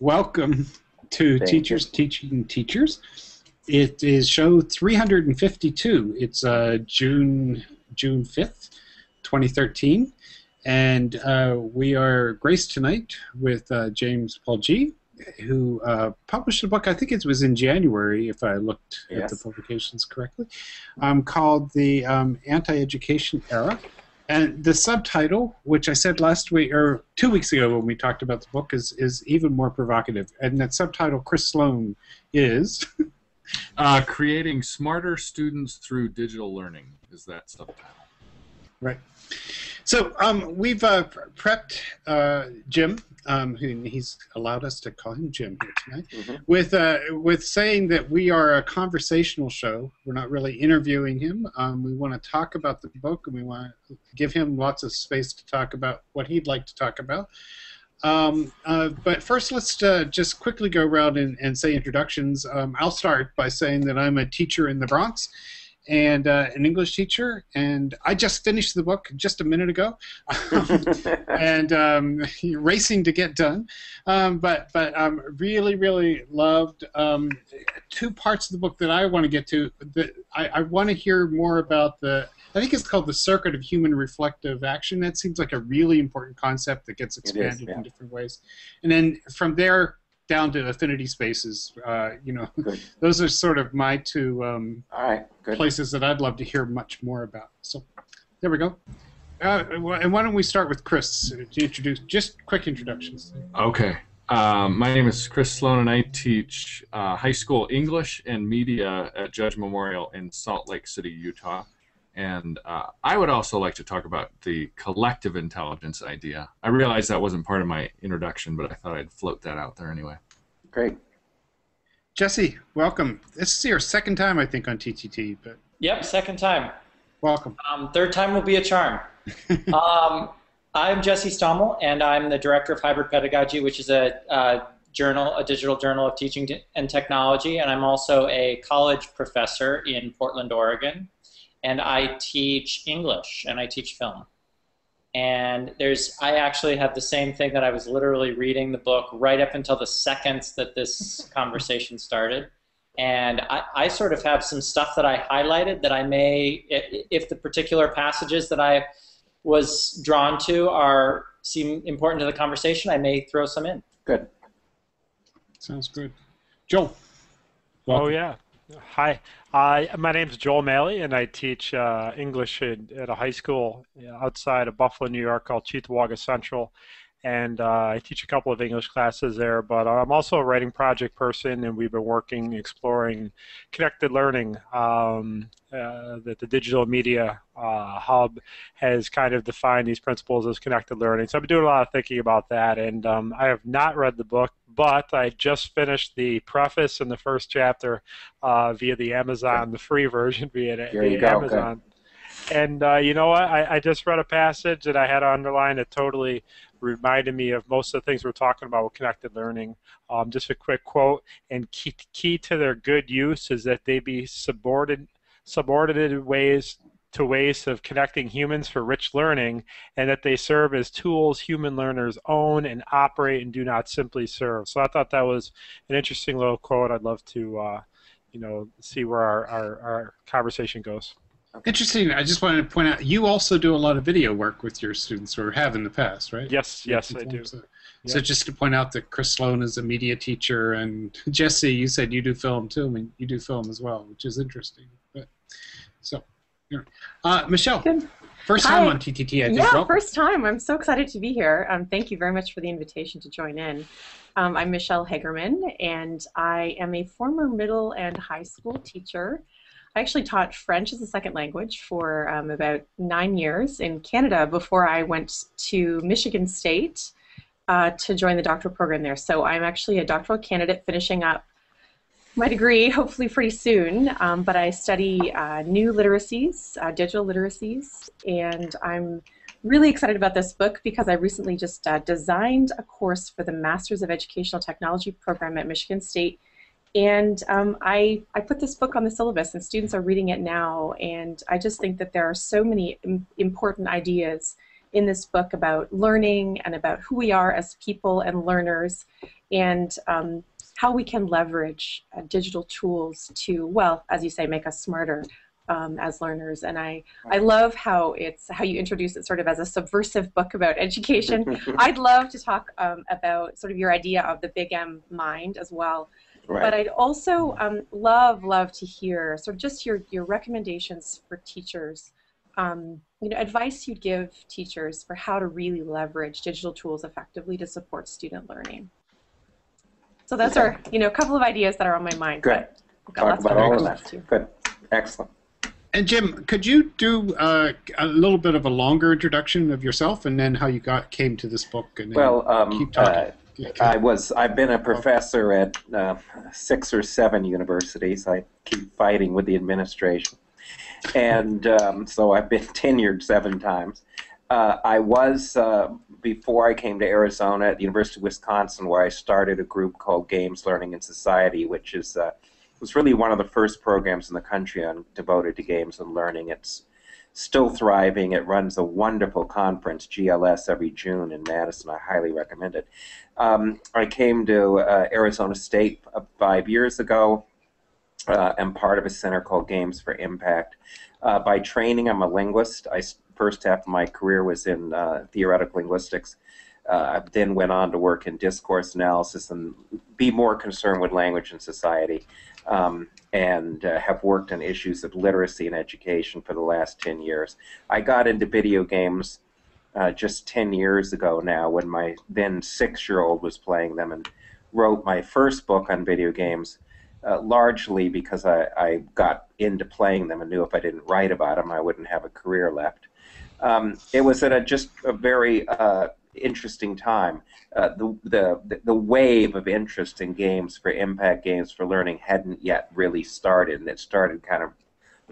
welcome to Teachers Teaching Teachers. It is show 352. It's June 5th, 2013. And we are graced tonight with James Paul G., who published a book, I think it was in January, if I looked at the publications correctly, called The Anti-Education Era. And the subtitle, which I said last week, or 2 weeks ago when we talked about the book, is even more provocative. And that subtitle, Chris Sloan, is... Creating Smarter Students Through Digital Learning is that subtitle. Right. So we've prepped Jim, who he's allowed us to call him Jim here tonight, with saying that we are a conversational show. We're not really interviewing him. We want to talk about the book, and we want to give him lots of space to talk about what he'd like to talk about. But first, let's just quickly go around and say introductions. I'll start by saying that I'm a teacher in the Bronx, and an English teacher, and I just finished the book just a minute ago, and racing to get done. But really loved two parts of the book that I want to get to. That I want to hear more about I think it's called the circuit of human reflective action. That seems like a really important concept that gets expanded in different ways. And then from there down to affinity spaces, those are sort of my two places that I'd love to hear much more about. So there we go. And why don't we start with Chris to introduce, just quick introductions. Okay. My name is Chris Sloan, and I teach high school English and media at Judge Memorial in Salt Lake City, Utah. And I would also like to talk about the collective intelligence idea. I realized that wasn't part of my introduction, but I thought I'd float that out there anyway. Great. Jesse, welcome. This is your second time, I think, on TTT. But Yep, second time. Welcome. Third time will be a charm. I'm Jesse Stommel, and I'm the director of Hybrid Pedagogy, which is a digital journal of teaching and technology, and I'm also a college professor in Portland, Oregon. And I teach English, and I teach film. And I actually have the same thing that I was literally reading the book right up until the second that this conversation started. And I sort of have some stuff that I highlighted that I may, if the particular passages that I was drawn to seem important to the conversation, I may throw some in. Good. Sounds good. Joel. Welcome. Oh, yeah. Hi, my name's Joel Malley, and I teach English at a high school outside of Buffalo, New York, called Cheektowaga Central, and I teach a couple of English classes there, but I'm also a writing project person, and we've been exploring connected learning that the Digital Media Hub has kind of defined these principles as connected learning. So I've been doing a lot of thinking about that, and I have not read the book, but I just finished the preface and the first chapter via the Amazon, the free version via Amazon. Okay. And you know what? I just read a passage that I had underlined that totally reminded me of most of the things we're talking about with connected learning. Just a quick quote, and key to their good use is that they be subordinated ways of connecting humans for rich learning, and that they serve as tools human learners own and operate and do not simply serve. So I thought that was an interesting little quote. I'd love to see where our conversation goes. Interesting. I just wanted to point out, you also do a lot of video work with your students, or have in the past, right? Yes, I do. So just to point out that Chris Sloan is a media teacher, and Jesse, you said you do film too. I mean, you do film as well, which is interesting. But so, Michelle, first time on TTT, I think. Yeah, first time. I'm so excited to be here. Thank you very much for the invitation to join in. I'm Michelle Hagerman, and I am a former middle and high school teacher. I actually taught French as a second language for about 9 years in Canada before I went to Michigan State to join the doctoral program there. So I'm actually a doctoral candidate finishing up my degree, hopefully pretty soon. But I study new literacies, digital literacies, and I'm really excited about this book because I recently just designed a course for the Masters of Educational Technology program at Michigan State. And I put this book on the syllabus, and students are reading it now, and I just think that there are so many important ideas in this book about learning and about who we are as people and learners, and how we can leverage digital tools to, well, as you say, make us smarter as learners. And I love how you introduce it sort of as a subversive book about education. I'd love to talk about sort of your idea of the Big M mind as well. Right. But I'd also love to hear sort of just your recommendations for teachers, advice you'd give teachers for how to really leverage digital tools effectively to support student learning. So that's our, couple of ideas that are on my mind. Good. Talk about all of that. Good. Excellent. And Jim, could you do a little bit of a longer introduction of yourself, and then how you came to this book, and then keep talking. I've been a professor at 6 or 7 universities. I keep fighting with the administration, and so I've been tenured 7 times. I was, before I came to Arizona, at the University of Wisconsin, where I started a group called Games, Learning, and Society, which is was really one of the first programs in the country devoted to games and learning. It's still thriving. It runs a wonderful conference, GLS, every June in Madison. I highly recommend it. I came to Arizona State 5 years ago. I'm part of a center called Games for Impact. By training, I'm a linguist. First half of my career was in theoretical linguistics. I then went on to work in discourse analysis and be more concerned with language and society, and have worked on issues of literacy and education for the last 10 years. I got into video games just 10 years ago now, when my then 6-year-old was playing them, and wrote my first book on video games, largely because I got into playing them and knew if I didn't write about them, I wouldn't have a career left. It was at just a very interesting time. The wave of interest in games for impact, games for learning, hadn't yet really started, and it started kind of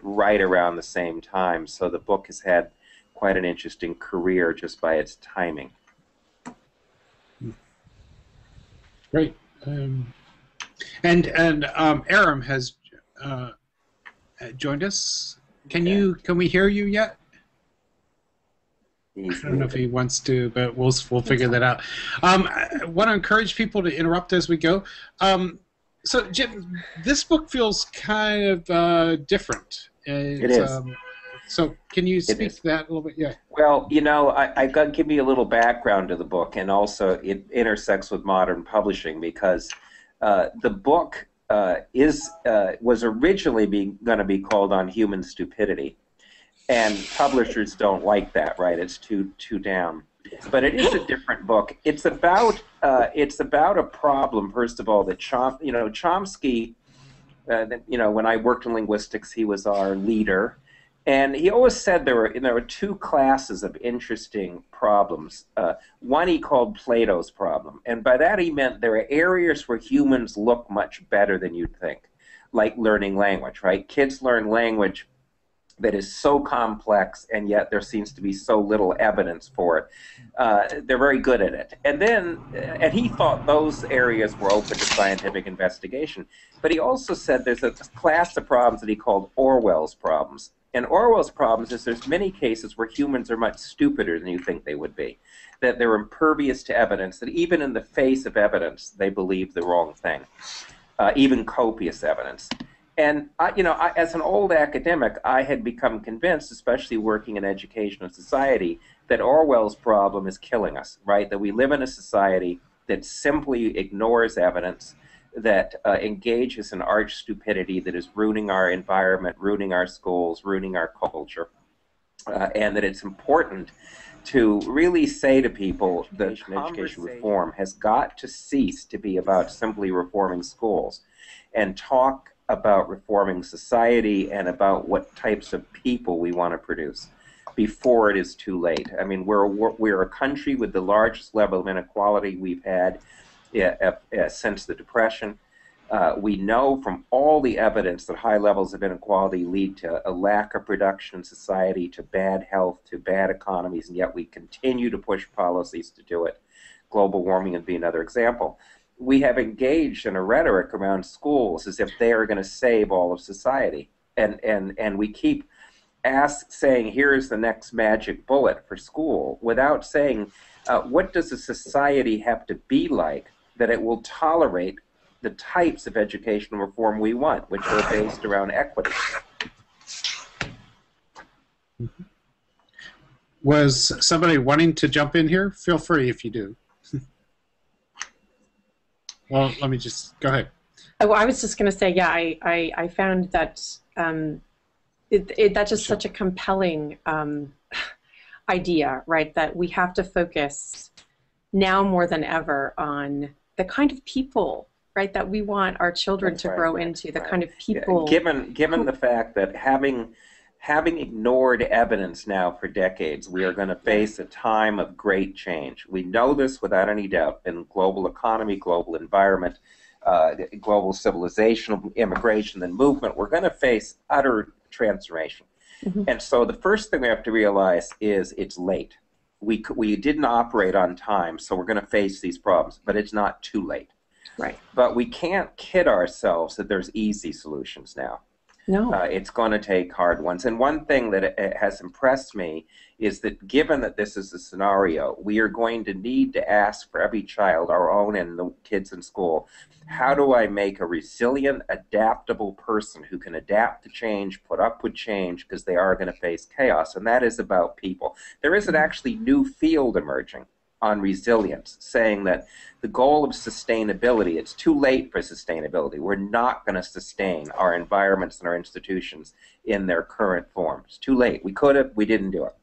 right around the same time. So the book has had quite an interesting career just by its timing. Great. And Aram has joined us. Can we hear you yet? I don't know if he wants to, but we'll figure that out. I want to encourage people to interrupt as we go. So, Jim, this book feels kind of different. It is. So, can you speak to that a little bit? Yeah. Well, I got to give you a little background to the book, and also it intersects with modern publishing, because the book was originally going to be called On Human Stupidity. And publishers don't like that, right? It's too down. But it is a different book. It's about a problem, first of all, that Chomsky. When I worked in linguistics, he was our leader, and he always said there were 2 classes of interesting problems. One he called Plato's problem, and by that he meant there are areas where humans look much better than you'd think, like learning language, right? Kids learn language that is so complex, and yet there seems to be so little evidence for it. They're very good at it. And he thought those areas were open to scientific investigation. But he also said there's a class of problems that he called Orwell's problems. And Orwell's problems is there's many cases where humans are much stupider than you think they would be, that they're impervious to evidence, that even in the face of evidence, they believe the wrong thing, even copious evidence. And as an old academic, I had become convinced, especially working in education and society, that Orwell's problem is killing us, right? That we live in a society that simply ignores evidence, that engages in arch stupidity, that is ruining our environment, ruining our schools, ruining our culture, and that it's important to really say to people that education reform has got to cease to be about simply reforming schools, and talk about reforming society and about what types of people we want to produce before it is too late. I mean, we're a country with the largest level of inequality we've had since the Depression. We know from all the evidence that high levels of inequality lead to a lack of production in society, to bad health, to bad economies, and yet we continue to push policies to do it. Global warming would be another example. We have engaged in a rhetoric around schools as if they are going to save all of society. And we keep saying, here is the next magic bullet for school, without saying, what does a society have to be like that it will tolerate the types of educational reform we want, which are based around equity. Was somebody wanting to jump in here? Feel free if you do. Well, let me just go ahead. Oh, I was just going to say, yeah, I found that that's just such a compelling idea, right? That we have to focus now more than ever on the kind of people, right, that we want our children to grow into, the kind of people. Given the fact that having ignored evidence now for decades, we are going to face a time of great change. We know this without any doubt in global economy, global environment, global civilization, immigration, and movement. We're going to face utter transformation. Mm-hmm. And so the first thing we have to realize is it's late. We didn't operate on time, so we're going to face these problems, but it's not too late. Right. But we can't kid ourselves that there's easy solutions now. No. It's going to take hard ones. And one thing that has impressed me is that given that this is a scenario, we are going to need to ask for every child, our own and the kids in school, how do I make a resilient, adaptable person who can adapt to change, put up with change, because they are going to face chaos. And that is about people. There is an actually new field emerging on resilience, saying that the goal of sustainability, it's too late for sustainability. We're not going to sustain our environments and our institutions in their current form. It's too late. We could have, we didn't do it.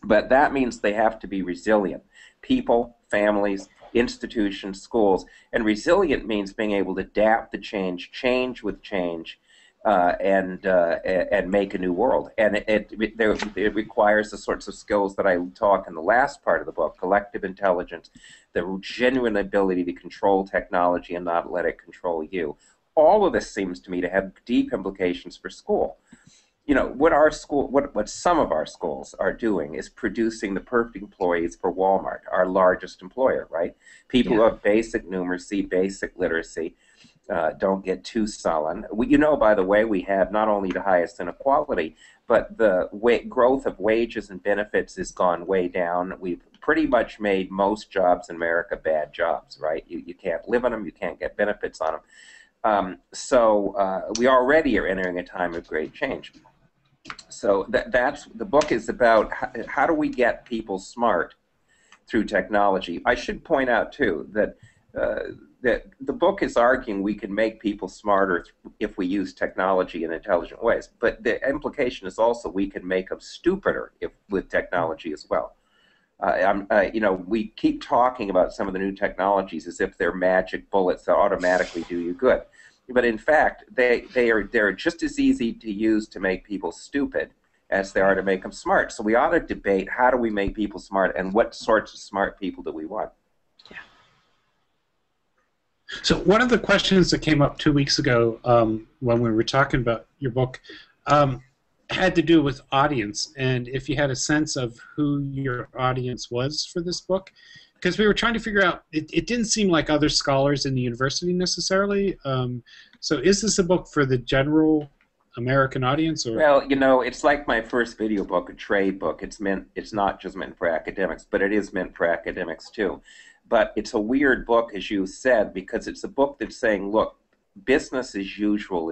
But that means they have to be resilient. People, families, institutions, schools. And resilient means being able to adapt to change with change, and make a new world. And it requires the sorts of skills that I talk in the last part of the book: collective intelligence, the genuine ability to control technology and not let it control you. All of this seems to me to have deep implications for school. You know, what some of our schools are doing is producing the perfect employees for Walmart, our largest employer, right? People who have basic numeracy, basic literacy, don't get too sullen. You know, by the way, we have not only the highest inequality, but the growth of wages and benefits has gone way down. We've pretty much made most jobs in America bad jobs, right? You can't live on them, you can't get benefits on them. So we already are entering a time of great change. So that's the book is about how do we get people smart through technology. I should point out too that the book is arguing we can make people smarter if we use technology in intelligent ways, but the implication is also we can make them stupider with technology as well. You know, we keep talking about some of the new technologies as if they're magic bullets that automatically do you good. But in fact, they're just as easy to use to make people stupid as they are to make them smart. So we ought to debate how do we make people smart and what sorts of smart people do we want. Yeah. So one of the questions that came up 2 weeks ago when we were talking about your book had to do with audience, and if you had a sense of who your audience was for this book. Because we were trying to figure out, it didn't seem like other scholars in the university necessarily. So is this a book for the general American audience? Or? Well, you know, it's like my first video book, a trade book. It's not just meant for academics, but it is meant for academics too. But it's a weird book, as you said, because it's a book that's saying, look, business as usual